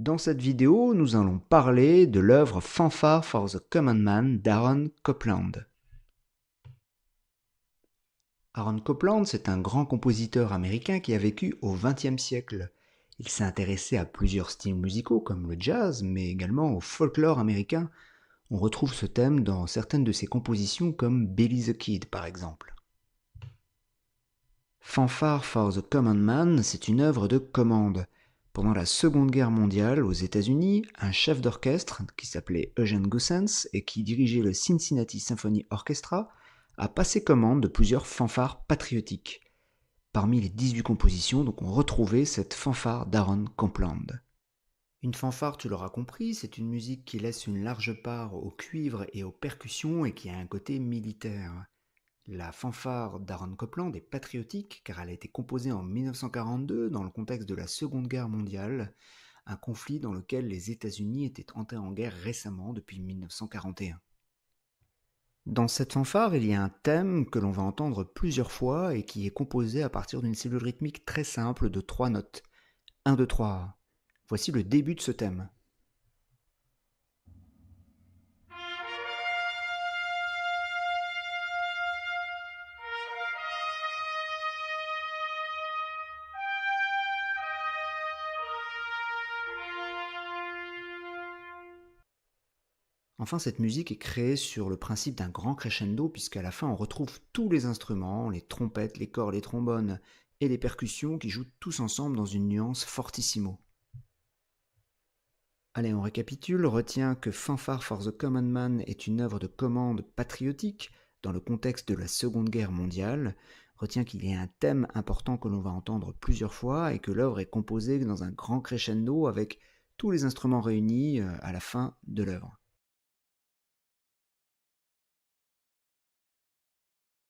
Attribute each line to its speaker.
Speaker 1: Dans cette vidéo, nous allons parler de l'œuvre Fanfare for the Common Man d'Aaron Copland. Aaron Copland, c'est un grand compositeur américain qui a vécu au XXe siècle. Il s'est intéressé à plusieurs styles musicaux comme le jazz, mais également au folklore américain. On retrouve ce thème dans certaines de ses compositions comme Billy the Kid par exemple. Fanfare for the Common Man, c'est une œuvre de commande. Pendant la Seconde Guerre mondiale, aux États-Unis, un chef d'orchestre qui s'appelait Eugene Goossens et qui dirigeait le Cincinnati Symphony Orchestra a passé commande de plusieurs fanfares patriotiques. Parmi les 18 compositions, donc on retrouvait cette fanfare d'Aaron Copland. Une fanfare, tu l'auras compris, c'est une musique qui laisse une large part au cuivre et aux percussions et qui a un côté militaire. La fanfare d'Aaron Copland est patriotique car elle a été composée en 1942 dans le contexte de la Seconde Guerre mondiale, un conflit dans lequel les États-Unis étaient entrés en guerre récemment depuis 1941. Dans cette fanfare, il y a un thème que l'on va entendre plusieurs fois et qui est composé à partir d'une cellule rythmique très simple de 3 notes. 1, 2, 3. Voici le début de ce thème. Enfin, cette musique est créée sur le principe d'un grand crescendo, puisqu'à la fin on retrouve tous les instruments, les trompettes, les cordes, les trombones et les percussions qui jouent tous ensemble dans une nuance fortissimo. Allez, on récapitule, retiens que Fanfare for the Common Man est une œuvre de commande patriotique dans le contexte de la Seconde Guerre mondiale. Retiens qu'il y a un thème important que l'on va entendre plusieurs fois et que l'œuvre est composée dans un grand crescendo avec tous les instruments réunis à la fin de l'œuvre.